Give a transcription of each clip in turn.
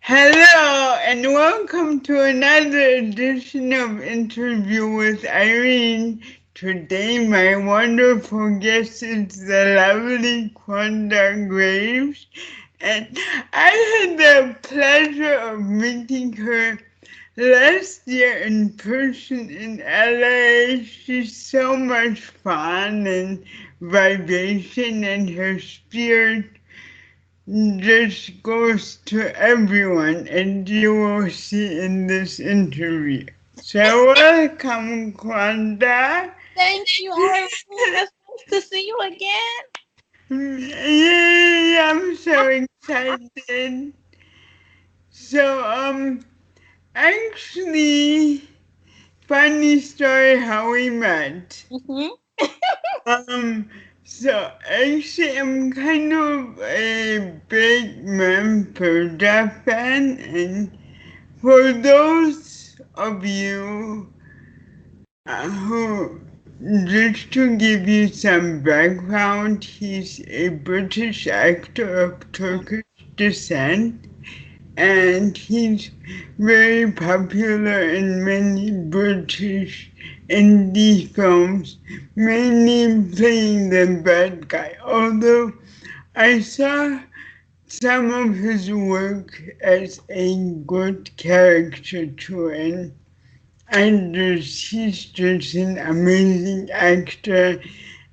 Hello and welcome to another edition of Interview with Irene. Today my wonderful guest is the lovely Quanda Graves, and I had the pleasure of meeting her last year in person in LA. She's so much fun and vibration, and her spirit just goes to everyone, and you will see in this interview. So welcome, Quanda. Thank you, Irene. It's nice to see you again. Yay, I'm so excited. So, actually, funny story how we met. hmm Um, so actually, I'm kind of a big Manfreda fan, and for those of you who, just to give you some background, he's a British actor of Turkish descent, and he's very popular in many British indie films, mainly playing the bad guy. Although I saw some of his work as a good caricature, and he's just an amazing actor,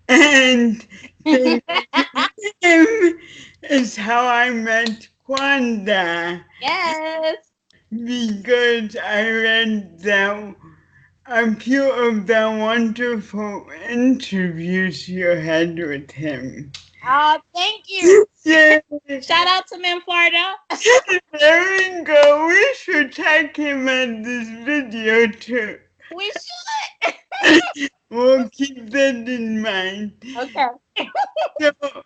and thanks to him is how I met Quanda, Yes. because I read a few of the wonderful interviews you had with him. Oh, thank you. Yeah, Shout out to men Florida. there we go. We should tag him in this video too. We should. We'll keep that in mind. Okay. So,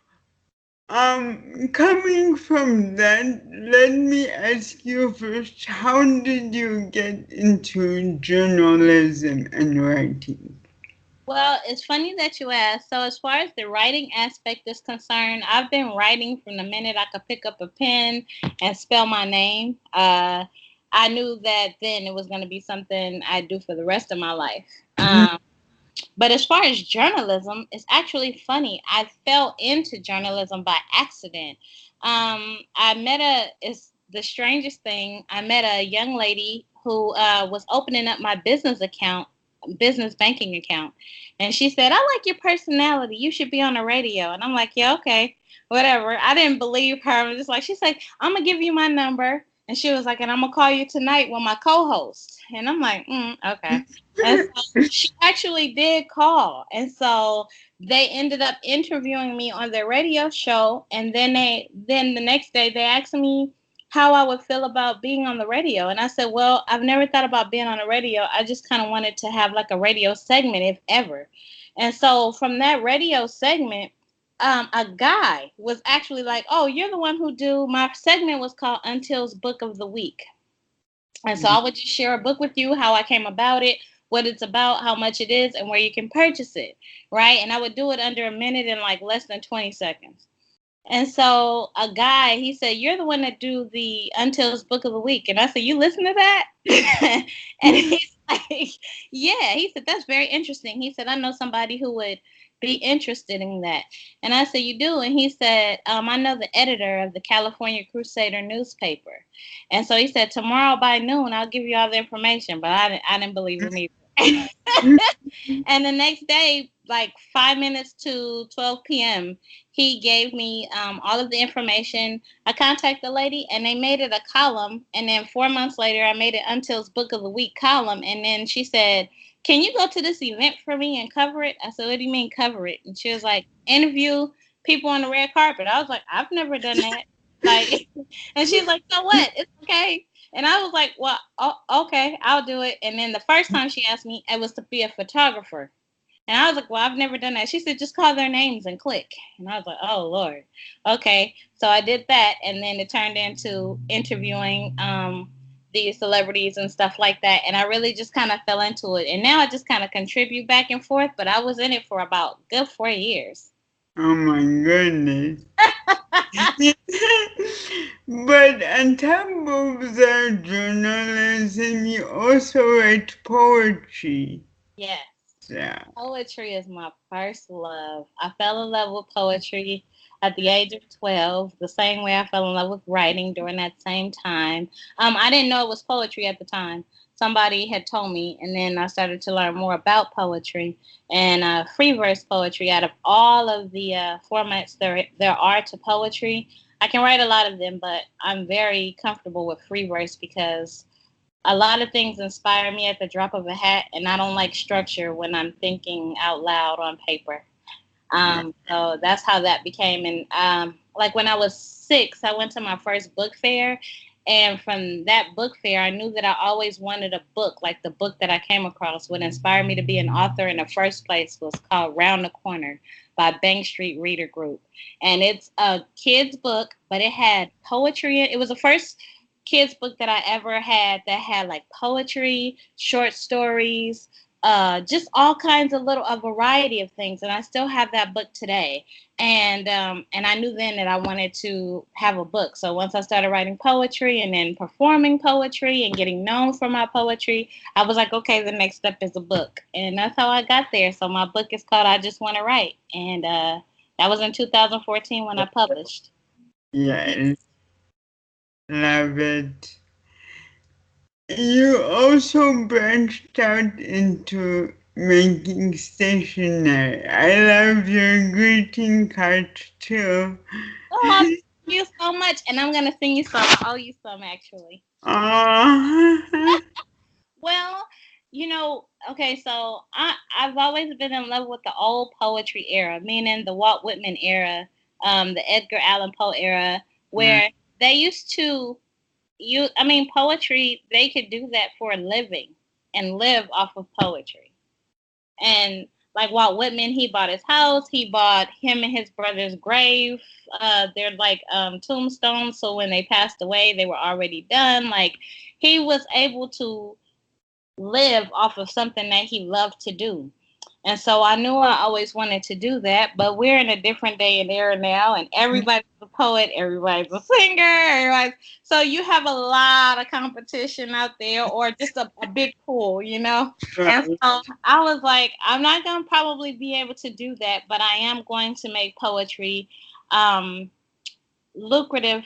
coming from that, let me ask you first, how did you get into journalism and writing? Well, it's funny that you asked. So, as far as the writing aspect is concerned, I've been writing from the minute I could pick up a pen and spell my name. I knew that then it was going to be something I do for the rest of my life. But as far as journalism, it's actually funny. I fell into journalism by accident. I met it's the strangest thing. I met a young lady who was opening up my business banking account. And she said, I like your personality. You should be on the radio. And I'm like, yeah, okay, whatever. I didn't believe her. I was just like, she's like, I'm going to give you my number. And she was like, and I'm going to call you tonight with my co host. And I'm like, okay. And so she actually did call. And so they ended up interviewing me on their radio show. And then the next day they asked me how I would feel about being on the radio. And I said, well, I've never thought about being on the radio. I just kind of wanted to have like a radio segment, if ever. And so from that radio segment, a guy was actually like, oh, you're the one who do my segment was called Until's Book of the Week. And so I would just share a book with you, how I came about it, what it's about, how much it is, and where you can purchase it, right? And I would do it under a minute in like less than 20 seconds. And so a guy, he said, you're the one that do the Until's Book of the Week. And I said, you listen to that? And he's like, yeah. He said, that's very interesting. He said, I know somebody who would be interested in that. And I said, you do? And he said, I know the editor of the California Crusader newspaper. And so he said, tomorrow by noon, I'll give you all the information. But I didn't believe him either. And the next day, like 5 minutes to 12 p.m., he gave me all of the information. I contacted the lady, and they made it a column. And then 4 months later, I made it Until's Book of the Week column. And then she said, can you go to this event for me and cover it? I said, what do you mean cover it? And she was like, interview people on the red carpet. I was like, I've never done that. Like, and she's like, so what? It's okay. And I was like, well, okay, I'll do it. And then the first time she asked me, it was to be a photographer. And I was like, well, I've never done that. She said, just call their names and click. And I was like, oh, Lord. Okay. So I did that. And then it turned into interviewing these celebrities and stuff like that. And I really just kind of fell into it. And now I just kind of contribute back and forth. But I was in it for about good 4 years. Oh my goodness. But on top of the journalism, you also write poetry. Yes. Yeah. Poetry is my first love. I fell in love with poetry at the age of 12, the same way I fell in love with writing during that same time. I didn't know it was poetry at the time. Somebody had told me, and then I started to learn more about poetry and free verse poetry. Out of all of the formats there are to poetry, I can write a lot of them, but I'm very comfortable with free verse because a lot of things inspire me at the drop of a hat, and I don't like structure when I'm thinking out loud on paper. So that's how that became. And like when I was 6, I went to my first book fair. And from that book fair, I knew that I always wanted a book. Like the book that I came across would inspire me to be an author in the first place was called Round the Corner by Bank Street Reader Group. And it's a kid's book, but it had poetry. It was the first kids book that I ever had that had like poetry, short stories, just all kinds of a variety of things, and I still have that book today. And I knew then that I wanted to have a book. So once I started writing poetry and then performing poetry and getting known for my poetry, I was like, okay, the next step is a book, and that's how I got there. So my book is called I Just Want to Write, and that was in 2014 when I published. Yeah, love it. You also branched out into making stationery. I love your greeting cards too. Oh, thank you so much, and I'm gonna sing you some. I owe you some actually. Aww. Well, okay, so I've always been in love with the old poetry era, meaning the Walt Whitman era, the Edgar Allan Poe era, where they used to poetry, they could do that for a living and live off of poetry. And like Walt Whitman, he bought his house, he bought him and his brother's grave. They're like tombstones, so when they passed away, they were already done. Like he was able to live off of something that he loved to do. And so I knew I always wanted to do that, but we're in a different day and era now, and everybody's a poet, everybody's a singer, so you have a lot of competition out there, or just a big pool. And so I was like, I'm not gonna probably be able to do that, but I am going to make poetry um, lucrative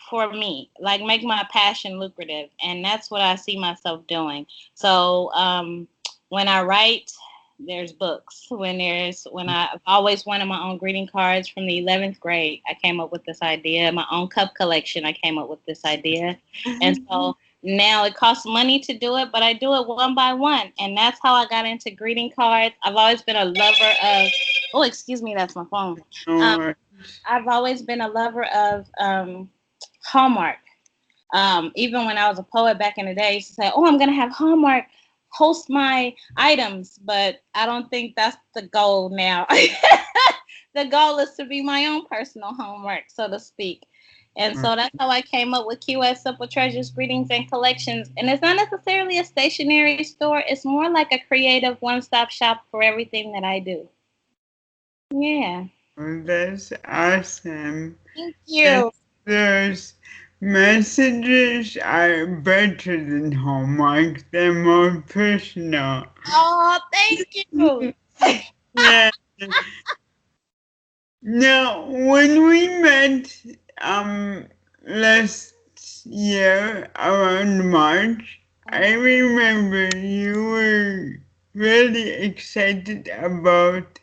for me, like make my passion lucrative, and that's what I see myself doing. So when I write, there's books. I've always wanted my own greeting cards. From the 11th grade, I came up with this idea. My own cup collection, I came up with this idea. And so now it costs money to do it, but I do it one by one, and that's how I got into greeting cards. I've always been a lover of, oh, excuse me, that's my phone. um, I've always been a lover of Hallmark. Even when I was a poet back in the day, I used to say, "Oh, I'm gonna have Hallmark host my items," but I don't think that's the goal now. The goal is to be my own personal Hallmark, so to speak. And so that's how I came up with QS Simple Treasures, Greetings, and Collections. And it's not necessarily a stationery store. It's more like a creative one-stop shop for everything that I do. Yeah. That's awesome. Thank you. Those messages are better than Hallmark. They're more personal. Oh, thank you. Yeah. Now, when we met last year around March, I remember you were really excited about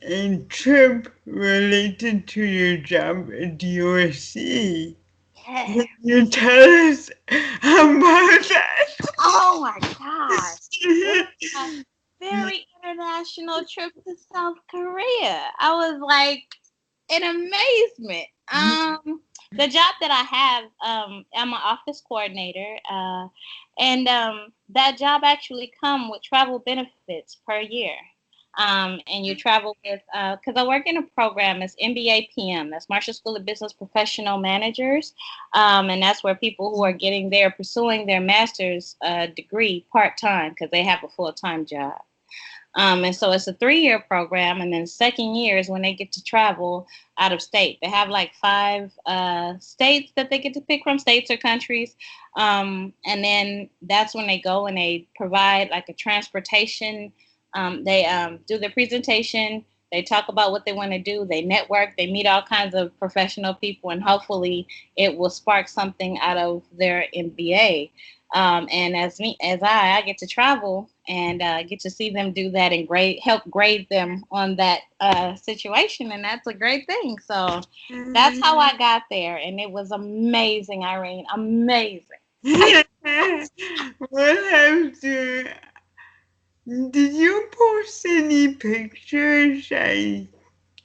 a trip related to your job at USC. Yeah. Can you tell us about that? Oh my God. It was a very international trip to South Korea. I was like in amazement. The job that I have, I'm an office coordinator, and that job actually come with travel benefits per year. And you travel with, because I work in a program, it's MBA PM, that's Marshall School of Business Professional Managers, and that's where people who are pursuing their master's degree part time because they have a full time job. And so it's a 3 year program, and then second year is when they get to travel out of state. They have like five states that they get to pick from, states or countries. And then that's when they go and they provide like a transportation. They do the presentation. They talk about what they want to do. They network. They meet all kinds of professional people, and hopefully, it will spark something out of their MBA. And as I get to travel and get to see them do that and help grade them on that situation, and that's a great thing. So that's how I got there, and it was amazing, Irene, amazing. We'll have to. Did you post any pictures? You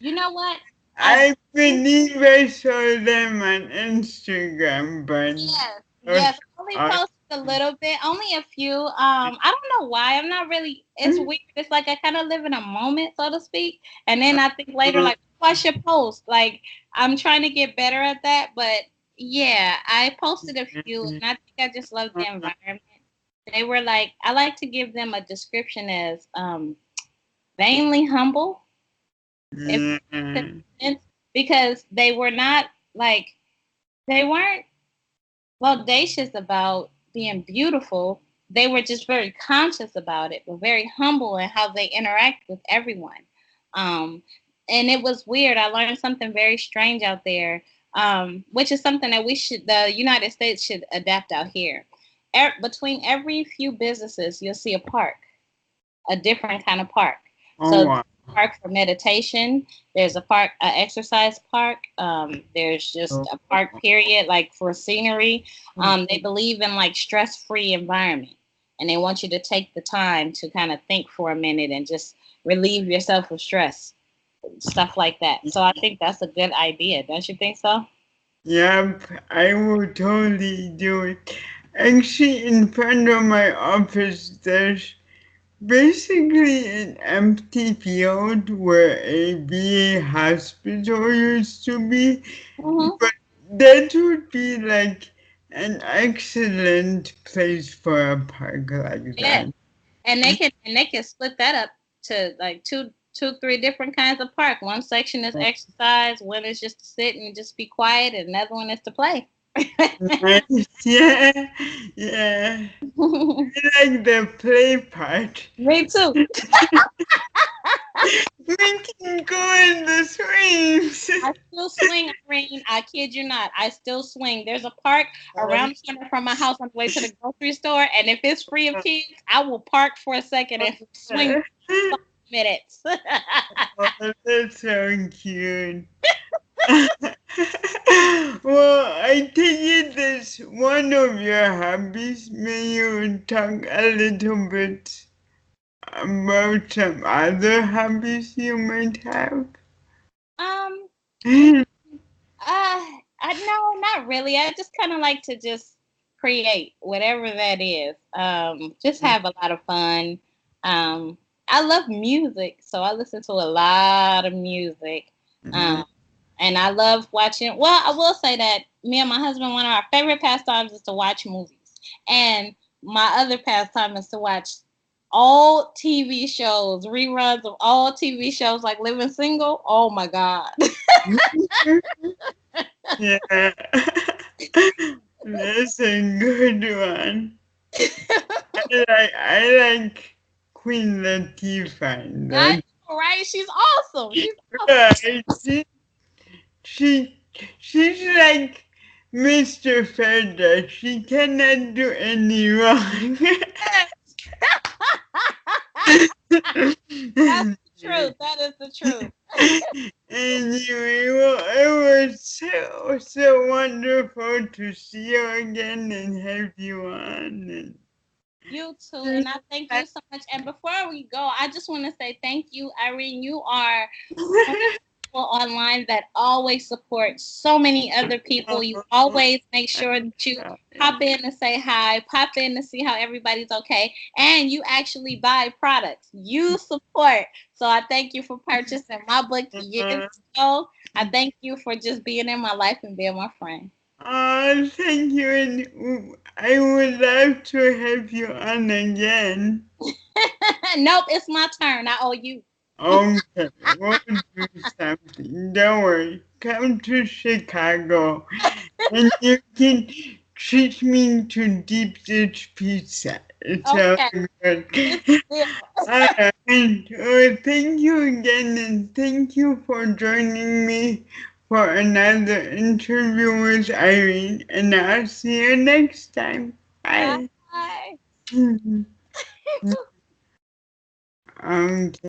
know what? I I believe I saw them on Instagram, but Yes, those yes. I only are posted a little bit, only a few. I don't know why. I'm not really. It's weird. It's like I kind of live in a moment, so to speak, and then I think later, like, oh, I should post. Like, I'm trying to get better at that, but yeah, I posted a few, and I think I just love the environment. They were like, I like to give them a description as vainly humble, if yeah. that makes sense, because they were not like they weren't bodacious about being beautiful. They were just very conscious about it, but very humble in how they interact with everyone. Um, and it was weird. I learned something very strange out there, which is something that the United States should adapt out here. Between every few businesses, you'll see a park, a different kind of park. Oh, So wow. park for meditation. There's a park, an exercise park. There's just a park period, like for scenery. They believe in like stress-free environment, and they want you to take the time to kind of think for a minute and just relieve yourself of stress, stuff like that. So I think that's a good idea. Don't you think so? Yep, I will totally do it. Actually, in front of my office, there's basically an empty field where a VA hospital used to be, Hmm. but that would be like an excellent place for a park like Yeah. that. And they can split that up to like three different kinds of park. One section is exercise, one is just to sit and just be quiet, and another one is to play. Nice, yeah, yeah. I like the play part. Me too. We can go in the swings. I still swing, Irene. I kid you not. I still swing. There's a park around the corner from my house on the way to the grocery store, and if it's free of kids, I will park for a second and swing for 5 minutes. Oh, that's so cute. Well, I take it that's one of your hobbies. May you talk a little bit about some other hobbies you might have? um, no, not really. I just kind of like to just create whatever that is. Just have a lot of fun. Um, I love music, so I listen to a lot of music. Um, and I love watching. Well, I will say that me and my husband, one of our favorite pastimes is to watch movies, and my other pastime is to watch all TV shows, reruns of all TV shows, like Living Single. Oh my god! Yeah, that's a good one. I like Queen Latifah. I know, right? She's awesome. She's awesome. Right. She she's like Mr. Fedra. She cannot do any wrong. That's the truth. That is the truth. Anyway, well, it was so wonderful to see you again and have you on. You too, and I thank you so much. And before we go, I just want to say thank you, Irene. You are one of the people online that always support so many other people. You always make sure that you pop in to say hi, pop in to see how everybody's okay, and you actually buy products. You support. So I thank you for purchasing my book years ago. I thank you for just being in my life and being my friend. Thank you, and I would love to have you on again. Nope, it's my turn. I owe you. Okay, we'll do something. Don't worry. Come to Chicago, and you can treat me to deep dish pizza. It's all Okay, good. it's deal. Alright, well, thank you again, and thank you for joining me for another interview with Irene, and I'll see you next time. Bye. Bye. Okay.